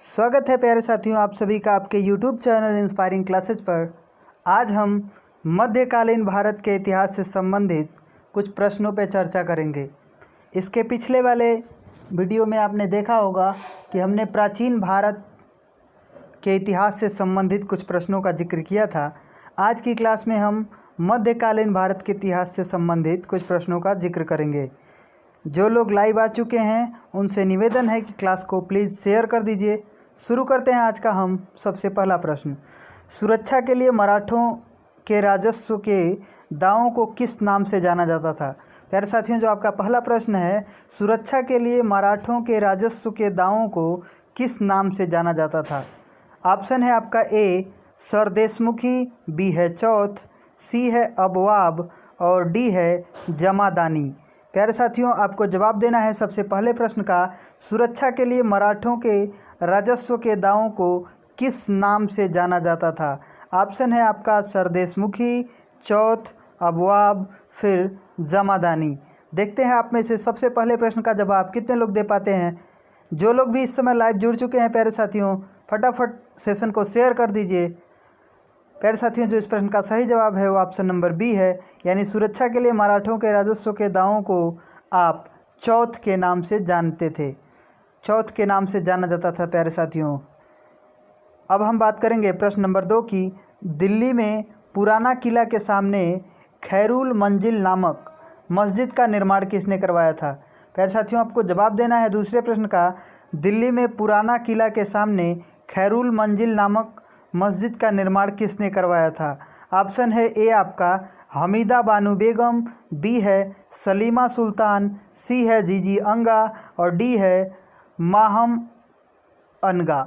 स्वागत है प्यारे साथियों आप सभी का आपके YouTube चैनल इंस्पायरिंग क्लासेज पर। आज हम मध्यकालीन भारत के इतिहास से संबंधित कुछ प्रश्नों पर चर्चा करेंगे। इसके पिछले वाले वीडियो में आपने देखा होगा कि हमने प्राचीन भारत के इतिहास से संबंधित कुछ प्रश्नों का जिक्र किया था। आज की क्लास में हम मध्यकालीन भारत के इतिहास से संबंधित कुछ प्रश्नों का जिक्र करेंगे। जो लोग लाइव आ चुके हैं उनसे निवेदन है कि क्लास को प्लीज़ शेयर कर दीजिए। शुरू करते हैं आज का हम सबसे पहला प्रश्न। सुरक्षा के लिए मराठों के राजस्व के दावों को किस नाम से जाना जाता था? प्यारे साथियों, जो आपका पहला प्रश्न है, सुरक्षा के लिए मराठों के राजस्व के दावों को किस नाम से जाना जाता था? ऑप्शन है आपका ए सरदेशमुखी, बी है चौथ, सी है अबवाब और डी है जमादानी। प्यारे साथियों, आपको जवाब देना है सबसे पहले प्रश्न का। सुरक्षा के लिए मराठों के राजस्व के दावों को किस नाम से जाना जाता था? ऑप्शन है आपका सरदेशमुखी, चौथ, अबवाब, फिर जमादानी। देखते हैं आप में से सबसे पहले प्रश्न का जवाब कितने लोग दे पाते हैं। जो लोग भी इस समय लाइव जुड़ चुके हैं प्यारे साथियों, फटाफट सेशन को शेयर कर दीजिए। प्यारे साथियों, जो इस प्रश्न का सही जवाब है वो ऑप्शन नंबर बी है, यानी सुरक्षा के लिए मराठों के राजस्व के दावों को आप चौथ के नाम से जानते थे, चौथ के नाम से जाना जाता था। प्यारे साथियों, अब हम बात करेंगे प्रश्न नंबर 2 की। दिल्ली में पुराना किला के सामने खैरुल मंजिल नामक मस्जिद का निर्माण किसने करवाया था? प्यारे साथियों, आपको जवाब देना है दूसरे प्रश्न का। दिल्ली में पुराना किला के सामने खैरुल मंजिल नामक मस्जिद का निर्माण किसने करवाया था? ऑप्शन है ए आपका हमीदा बानो बेगम, बी है सलीमा सुल्तान, सी है जीजी अंगा और डी है माहम अनगा।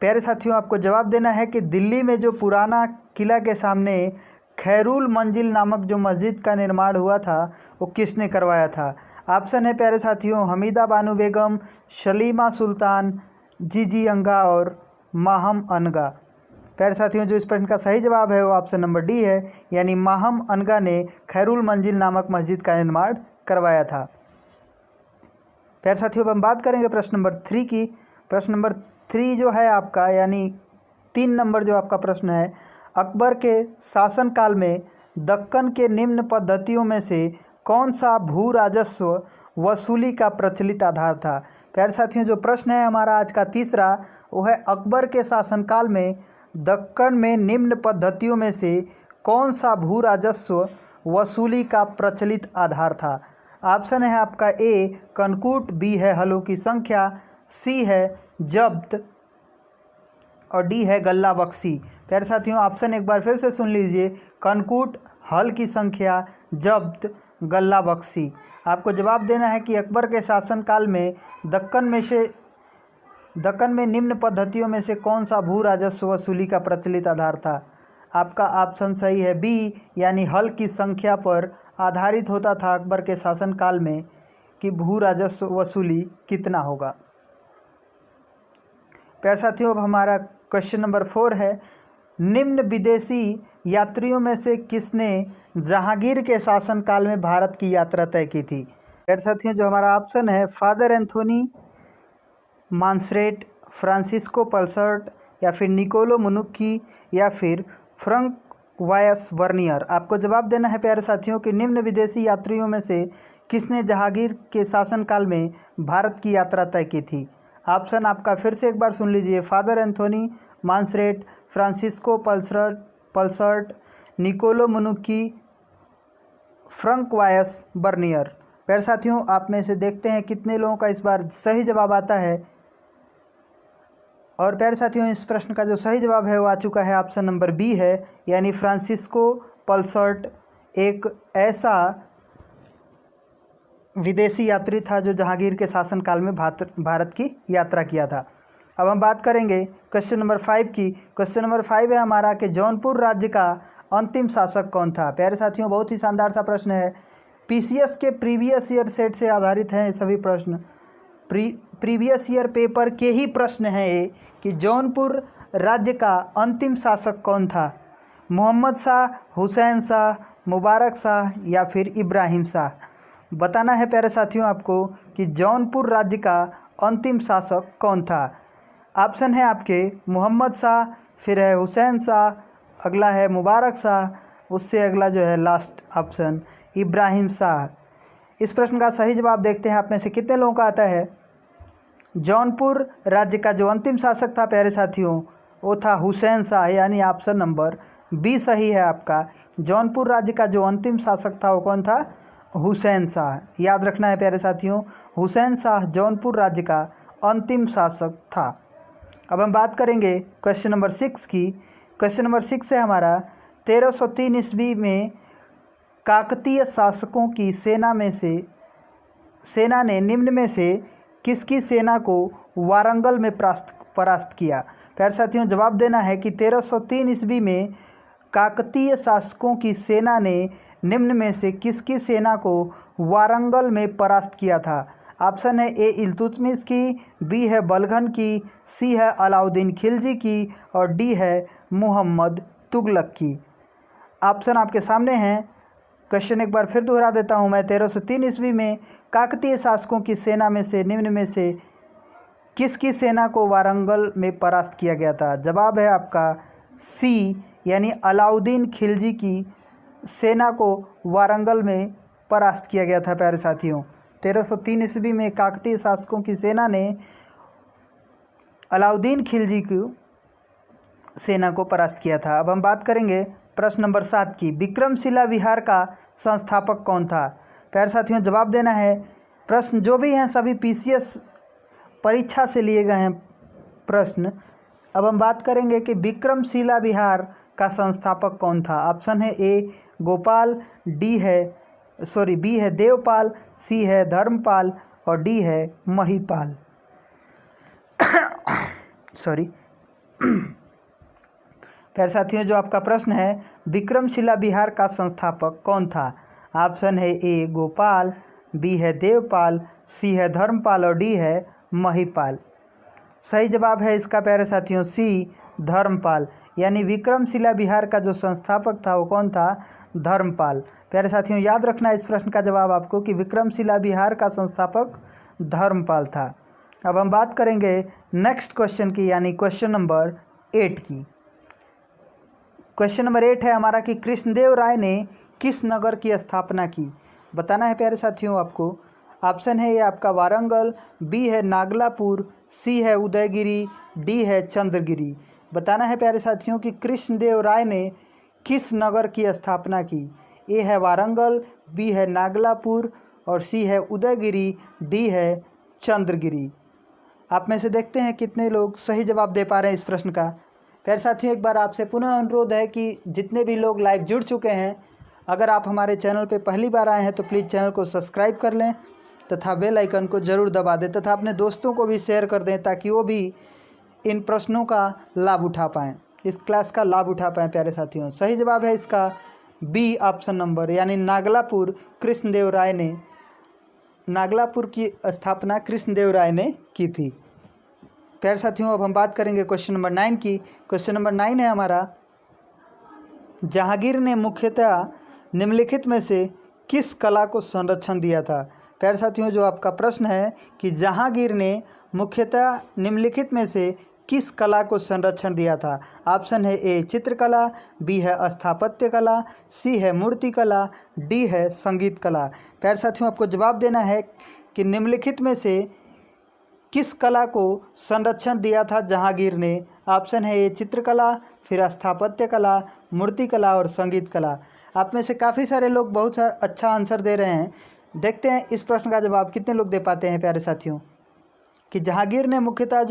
प्यारे साथियों, आपको जवाब देना है कि दिल्ली में जो पुराना किला के सामने खैरुल मंजिल नामक जो मस्जिद का निर्माण हुआ था वो किसने करवाया था? ऑप्शन है प्यारे साथियों हमीदा बानो बेगम, सलीमा सुल्तान, जीजी अंगा और माहम अनगा। प्यारे साथियों, जो इस प्रश्न का सही जवाब है वो ऑप्शन नंबर डी है, यानी माहम अनगा ने खैरुल मंजिल नामक मस्जिद का निर्माण करवाया था। प्यारे साथियों, अब हम बात करेंगे प्रश्न नंबर 3 की। प्रश्न नंबर 3 जो है आपका, यानी 3 नंबर जो आपका प्रश्न है, अकबर के शासनकाल में दक्कन के निम्न पद्धतियों में से कौन सा भू राजस्व वसूली का प्रचलित आधार था? प्यारे साथियों, जो प्रश्न है हमारा आज का तीसरा, वो है अकबर के शासनकाल में दक्कन में निम्न पद्धतियों में से कौन सा भू राजस्व वसूली का प्रचलित आधार था? ऑप्शन है आपका ए कनकूट, बी है हलों की संख्या, सी है जब्त और डी है गल्ला बख्शी। प्यारे साथियों, ऑप्शन एक बार फिर से सुन लीजिए, कनकूट, हल की संख्या, जब्त, गल्ला बख्शी। आपको जवाब देना है कि अकबर के शासनकाल में दक्कन में निम्न पद्धतियों में से कौन सा भू राजस्व वसूली का प्रचलित आधार था? आपका ऑप्शन सही है बी, यानी हल की संख्या पर आधारित होता था अकबर के शासनकाल में कि भू राजस्व वसूली कितना होगा। प्यारे साथियों, अब हमारा क्वेश्चन नंबर 4 है, निम्न विदेशी यात्रियों में से किसने जहांगीर के शासनकाल में भारत की यात्रा तय की थी? प्यारे साथियों, जो हमारा ऑप्शन है father Anthony Monserrate, Francisco Pelsaert या फिर निकोलो मनुक्की या फिर फ्रंक वायस वर्नियर। आपको जवाब देना है प्यारे साथियों कि निम्न विदेशी यात्रियों में से किसने जहांगीर के शासनकाल में भारत की यात्रा तय की थी? ऑप्शन आपका फिर से एक बार सुन लीजिए, father Anthony Monserrate, Francisco Pelsaert, Niccolo Manucci, François Bernier. प्यारे साथियों, आप में से देखते हैं कितने लोगों का इस बार सही जवाब आता है। और प्यारे साथियों, इस प्रश्न का जो सही जवाब है वो आ चुका है, ऑप्शन नंबर बी है, यानी फ्रांसिस्को पल्सर्ट एक ऐसा विदेशी यात्री था जो जहांगीर के शासनकाल में भारत की यात्रा किया था। अब हम बात करेंगे क्वेश्चन नंबर 5 की। क्वेश्चन नंबर 5 है हमारा कि जौनपुर राज्य का अंतिम शासक कौन था? प्यारे साथियों, बहुत ही शानदार सा प्रश्न है। पीसीएस के प्रीवियस ईयर सेट से आधारित हैं सभी प्रश्न, प्रीवियस ईयर पेपर के ही प्रश्न हैं ये कि जौनपुर राज्य का अंतिम शासक कौन था? मोहम्मद शाह, हुसैन शाह, मुबारक शाह या फिर इब्राहिम शाह? बताना है प्यारे साथियों आपको कि जौनपुर राज्य का अंतिम शासक कौन था। ऑप्शन है आपके मोहम्मद शाह, फिर है हुसैन शाह, अगला है मुबारक शाह, उससे अगला जो है लास्ट ऑप्शन इब्राहिम शाह। इस प्रश्न का सही जवाब देखते हैं आप में से कितने लोगों का आता है। जौनपुर राज्य का जो अंतिम शासक था प्यारे साथियों वो था हुसैन शाह, यानी ऑप्शन नंबर बी सही है आपका। जौनपुर राज्य का जो अंतिम शासक था वो कौन था? हुसैन शाह। याद रखना है प्यारे साथियों, हुसैन शाह जौनपुर राज्य का अंतिम शासक था। अब हम बात करेंगे क्वेश्चन नंबर 6 की। क्वेश्चन नंबर 6 है हमारा 1303 ईस्वी में काकतीय शासकों की सेना ने निम्न में से किसकी सेना को वारंगल में परास्त किया? प्यारे साथियों जवाब देना है कि 1303 ईस्वी में काकतीय शासकों की सेना ने निम्न में से किसकी सेना को वारंगल में परास्त किया था? ऑप्शन है ए इल्तुतमिश की, बी है बलघन की, सी है अलाउद्दीन खिलजी की और डी है मुहम्मद तुगलक की। ऑप्शन आपके सामने हैं। क्वेश्चन एक बार फिर दोहरा देता हूं मैं। 1303 ईस्वी में काकतीय शासकों की सेना में से निम्न में से किसकी सेना को वारंगल में परास्त किया गया था? जवाब है आपका सी, यानी अलाउद्दीन खिलजी की सेना को वारंगल में परास्त किया गया था। प्यारे साथियों 1303 ईस्वी में काकतीय शासकों की सेना ने अलाउद्दीन खिलजी की सेना को परास्त किया था। अब हम बात करेंगे प्रश्न नंबर 7 की। विक्रमशिला विहार का संस्थापक कौन था? प्यारे साथियों जवाब देना है। प्रश्न जो भी हैं सभी पीसीएस परीक्षा से लिए गए हैं प्रश्न। अब हम बात करेंगे कि विक्रमशिला विहार का संस्थापक कौन था। ऑप्शन है ए गोपाल, बी है देवपाल, सी है धर्मपाल और डी है महीपाल। सॉरी। प्यारे साथियों जो आपका प्रश्न है विक्रमशिला विहार का संस्थापक कौन था? ऑप्शन है ए गोपाल, बी है देवपाल, सी है धर्मपाल और डी है महीपाल। सही जवाब है इसका प्यारे साथियों सी धर्मपाल, यानी विक्रमशिला विहार का जो संस्थापक था वो कौन था? धर्मपाल। प्यारे साथियों याद रखना इस प्रश्न का जवाब आपको कि विक्रमशिला विहार का संस्थापक धर्मपाल था। अब हम बात करेंगे नेक्स्ट क्वेश्चन की, यानी क्वेश्चन नंबर 8 की। क्वेश्चन नंबर 8 है हमारा कि कृष्णदेव राय ने किस नगर की स्थापना की? बताना है प्यारे साथियों आपको। ऑप्शन है ये आपका वारंगल, बी है नागलापुर, सी है उदयगिरी, डी है चंद्रगिरी। बताना है प्यारे साथियों कि कृष्णदेव राय ने किस नगर की स्थापना की? ए है वारंगल, बी है नागलापुर और सी है उदयगिरी, डी है चंद्रगिरी। आप में से देखते हैं कितने लोग सही जवाब दे पा रहे हैं इस प्रश्न का। प्यारे साथियों एक बार आपसे पुनः अनुरोध है कि जितने भी लोग लाइव जुड़ चुके हैं, अगर आप हमारे चैनल पर पहली बार आए हैं तो प्लीज़ चैनल को सब्सक्राइब कर लें तथा बेल आइकन को ज़रूर दबा दें तथा अपने दोस्तों को भी शेयर कर दें ताकि वो भी इन प्रश्नों का लाभ उठा पाएँ, इस क्लास का लाभ उठा पाएँ। प्यारे साथियों सही जवाब है इसका बी ऑप्शन नंबर, यानी नागलापुर। कृष्णदेव राय ने नागलापुर की स्थापना कृष्णदेव राय ने की थी। प्यारे साथियों अब हम बात करेंगे क्वेश्चन नंबर 9 की। क्वेश्चन नंबर 9 है हमारा जहांगीर ने मुख्यतः निम्नलिखित में से किस कला को संरक्षण दिया था? प्यारे साथियों जो आपका प्रश्न है कि जहांगीर ने मुख्यतः निम्नलिखित में से किस कला को संरक्षण दिया था? ऑप्शन है ए चित्रकला, बी है स्थापत्य कला, सी है मूर्ति कला, डी है संगीत कला। प्यारे साथियों आपको जवाब देना है कि निम्नलिखित में से किस कला को संरक्षण दिया था जहांगीर ने। ऑप्शन है ए चित्रकला, फिर स्थापत्य कला, मूर्ति कला और संगीत कला। आप में से काफ़ी सारे लोग बहुत अच्छा आंसर दे रहे हैं। देखते हैं इस प्रश्न का जवाब कितने लोग दे पाते हैं। प्यारे साथियों कि जहांगीर ने मुख्यतः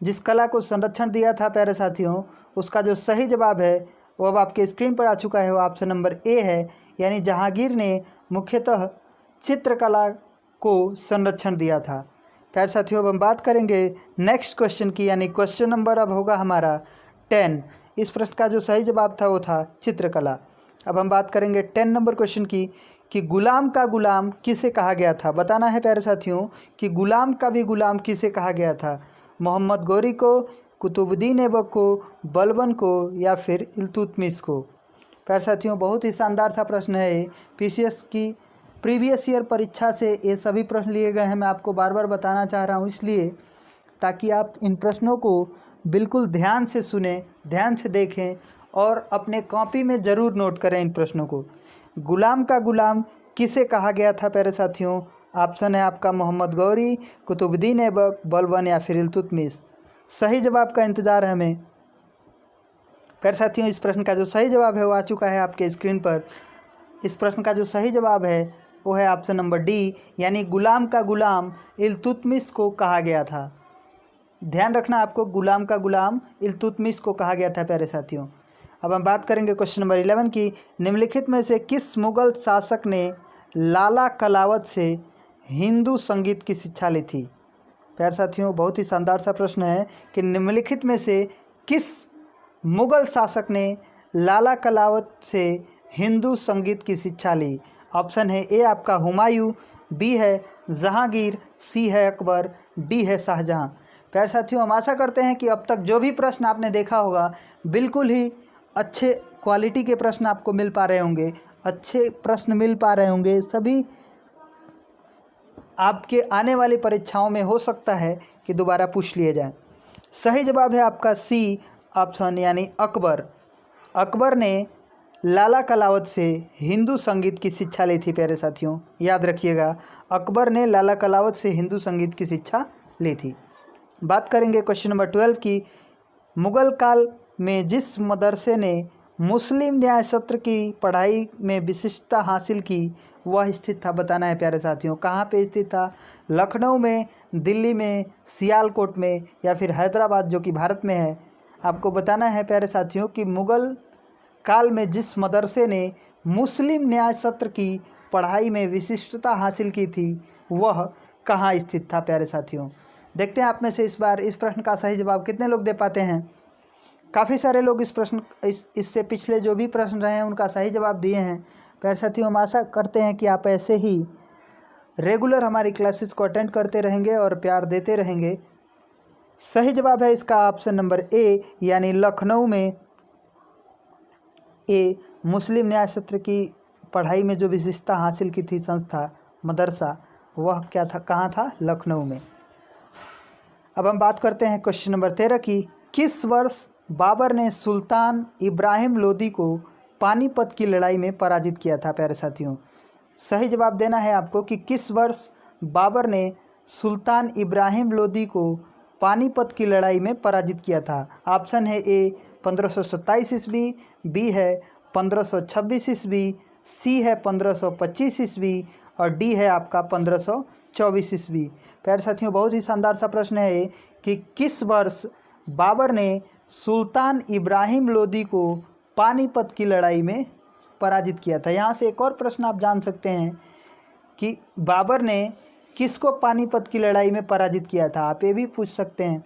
जिस कला को संरक्षण दिया था प्यारे साथियों उसका जो सही जवाब है वो अब आपके स्क्रीन पर आ चुका है। वो ऑप्शन नंबर ए है, यानी जहांगीर ने मुख्यतः चित्रकला को संरक्षण दिया था। प्यारे साथियों अब हम बात करेंगे नेक्स्ट क्वेश्चन की, यानी क्वेश्चन नंबर अब होगा हमारा 10। इस प्रश्न का जो सही जवाब था वो था चित्रकला। अब हम बात करेंगे 10 नंबर क्वेश्चन की कि गुलाम का गुलाम किसे कहा गया था? बताना है प्यारे साथियों कि गुलाम का भी गुलाम किसे कहा गया था? मोहम्मद गौरी को, कुतुबुद्दीन ऐबक को, बलबन को या फिर इल्तुतमिश को? प्यारे साथियों बहुत ही शानदार सा प्रश्न है। पीसीएस की प्रीवियस ईयर परीक्षा से ये सभी प्रश्न लिए गए हैं। मैं आपको बार बार बताना चाह रहा हूँ, इसलिए ताकि आप इन प्रश्नों को बिल्कुल ध्यान से सुने, ध्यान से देखें और अपने कॉपी में ज़रूर नोट करें इन प्रश्नों को। गुलाम का गुलाम किसे कहा गया था प्यारे साथियों? ऑप्शन है आपका मोहम्मद गौरी, कुतुबुद्दीन ऐबक, बलबन या फिर इल्तुतमिश। सही जवाब का इंतज़ार है हमें। प्यारे साथियों, इस प्रश्न का जो सही जवाब है वो आ चुका है आपके स्क्रीन पर। इस प्रश्न का जो सही जवाब है वो है ऑप्शन नंबर डी, यानी गुलाम का गुलाम इल्तुतमिश को कहा गया था। ध्यान रखना आपको, गुलाम का गुलाम इल्तुतमिश को कहा गया था प्यारे साथियों। अब हम बात करेंगे क्वेश्चन नंबर 11 की। निम्नलिखित में से किस मुगल शासक ने लाला कलावत से हिंदू संगीत की शिक्षा ली थी? प्यारे साथियों, बहुत ही शानदार सा प्रश्न है कि निम्नलिखित में से किस मुगल शासक ने लाला कलावत से हिंदू संगीत की शिक्षा ली? ऑप्शन है ए आपका हुमायूं, बी है जहांगीर, सी है अकबर, डी है शाहजहां। प्यारे साथियों, हम आशा करते हैं कि अब तक जो भी प्रश्न आपने देखा होगा बिल्कुल ही अच्छे क्वालिटी के प्रश्न आपको मिल पा रहे होंगे, अच्छे प्रश्न मिल पा रहे होंगे। सभी आपके आने वाली परीक्षाओं में हो सकता है कि दोबारा पूछ लिए जाए। सही जवाब है आपका सी ऑप्शन, यानी अकबर। अकबर ने लाला कलावत से हिंदू संगीत की शिक्षा ली थी प्यारे साथियों, याद रखिएगा, अकबर ने लाला कलावत से हिंदू संगीत की शिक्षा ली थी। बात करेंगे क्वेश्चन नंबर 12 की। मुगल काल में जिस मदरसे ने मुस्लिम न्यायशास्त्र की पढ़ाई में विशिष्टता हासिल की वह स्थित था, बताना है प्यारे साथियों। कहाँ पे स्थित था? लखनऊ में, दिल्ली में, सियालकोट में या फिर हैदराबाद जो कि भारत में है। आपको बताना है प्यारे साथियों कि मुगल काल में जिस मदरसे ने मुस्लिम न्यायशास्त्र की पढ़ाई में विशिष्टता हासिल की थी वह कहाँ स्थित था प्यारे साथियों। देखते हैं आप में से इस बार इस प्रश्न का सही जवाब कितने लोग दे पाते हैं। काफ़ी सारे लोग इससे पिछले जो भी प्रश्न रहे हैं उनका सही जवाब दिए हैं। प्यारे साथियों, हम आशा करते हैं कि आप ऐसे ही रेगुलर हमारी क्लासेस को अटेंड करते रहेंगे और प्यार देते रहेंगे। सही जवाब है इसका ऑप्शन नंबर ए, यानी लखनऊ में। ए, मुस्लिम न्यायशास्त्र की पढ़ाई में जो विशिष्टता हासिल की थी संस्था, मदरसा, वह क्या था, कहाँ था? लखनऊ में। अब हम बात करते हैं क्वेश्चन नंबर 13 की। किस वर्ष बाबर ने सुल्तान इब्राहिम लोदी को पानीपत की लड़ाई में पराजित किया था प्यारे साथियों? सही जवाब देना है आपको कि किस वर्ष बाबर ने सुल्तान इब्राहिम लोदी को पानीपत की लड़ाई में पराजित किया था। ऑप्शन है ए 1527 ईस्वी, बी है 1526 ईस्वी, सी है 1525 ईस्वी और डी है आपका 1524 ईस्वी। प्यारे साथियों, बहुत ही शानदार सा प्रश्न है कि किस वर्ष बाबर ने सुल्तान इब्राहिम लोदी को पानीपत की लड़ाई में पराजित किया था। यहाँ से एक और प्रश्न आप जान सकते हैं कि बाबर ने किसको पानीपत की लड़ाई में पराजित किया था, आप ये भी पूछ सकते हैं।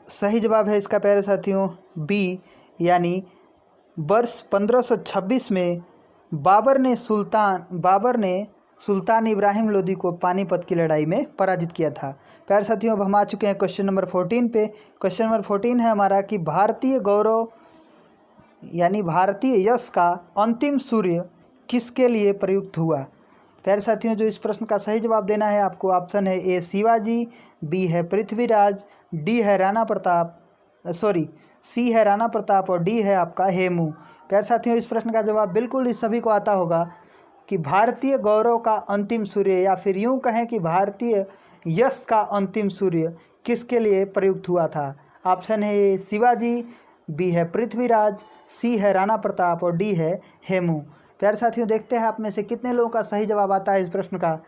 सही जवाब है इसका प्यारे साथियों बी, यानी वर्ष 1526 में बाबर ने सुल्तान इब्राहिम लोदी को पानीपत की लड़ाई में पराजित किया था। प्यारे साथियों, अब हम आ चुके हैं क्वेश्चन नंबर 14 पे। क्वेश्चन नंबर 14 है हमारा कि भारतीय गौरव यानी भारतीय यश का अंतिम सूर्य किसके लिए प्रयुक्त हुआ? प्यारे साथियों, जो इस प्रश्न का सही जवाब देना है आपको, ऑप्शन है ए शिवाजी, बी है पृथ्वीराज, डी है राणा प्रताप, सी है राणा प्रताप और डी है आपका हेमू। प्यारे साथियों, इस प्रश्न का जवाब बिल्कुल ही सभी को आता होगा कि भारतीय गौरव का अंतिम सूर्य या फिर यूं कहें कि भारतीय यश का अंतिम सूर्य किसके लिए प्रयुक्त हुआ था। ऑप्शन है ए शिवाजी, बी है पृथ्वीराज, सी है राणा प्रताप और डी है हेमू। प्यारे साथियों, देखते हैं आप में से कितने लोगों का सही जवाब आता है इस प्रश्न का।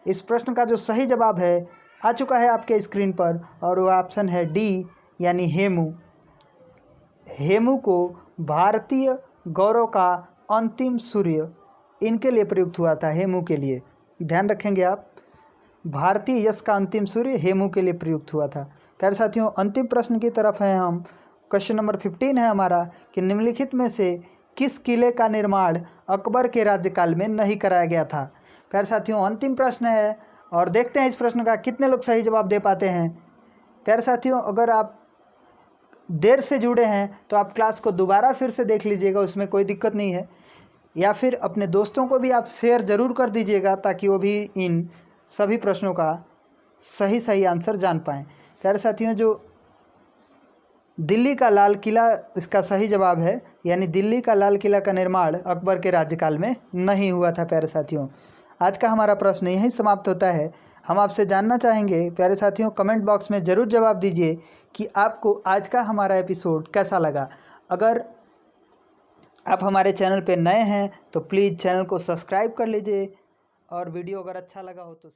इस प्रश्न का जो सही जवाब है आ चुका है आपके स्क्रीन पर और वो ऑप्शन है डी, यानी हेमू। हेमू को भारतीय गौरव का अंतिम सूर्य इनके लिए प्रयुक्त हुआ था, हेमू के लिए। ध्यान रखेंगे आप, भारतीय यश का अंतिम सूर्य हेमू के लिए प्रयुक्त हुआ था। प्यारे साथियों, अंतिम प्रश्न की तरफ हैं हम। क्वेश्चन नंबर 15 है हमारा कि निम्नलिखित में से किस किले का निर्माण अकबर के राज्यकाल में नहीं कराया गया था। प्यारे साथियों, अंतिम प्रश्न है और देखते हैं इस प्रश्न का कितने लोग सही जवाब दे पाते हैं। प्यारे साथियों, अगर आप देर से जुड़े हैं तो आप क्लास को दोबारा फिर से देख लीजिएगा, उसमें कोई दिक्कत नहीं है, या फिर अपने दोस्तों को भी आप शेयर ज़रूर कर दीजिएगा ताकि वो भी इन सभी प्रश्नों का सही आंसर जान पाएँ। प्यारे साथियों, जो दिल्ली का लाल किला इसका सही जवाब है, यानी दिल्ली का लाल किला का निर्माण अकबर के राज्यकाल में नहीं हुआ था। प्यारे साथियों, आज का हमारा प्रश्न यहीं समाप्त होता है। हम आपसे जानना चाहेंगे प्यारे साथियों, कमेंट बॉक्स में ज़रूर जवाब दीजिए कि आपको आज का हमारा एपिसोड कैसा लगा। अगर आप हमारे चैनल पे नए हैं तो प्लीज़ चैनल को सब्सक्राइब कर लीजिए, और वीडियो अगर अच्छा लगा हो तो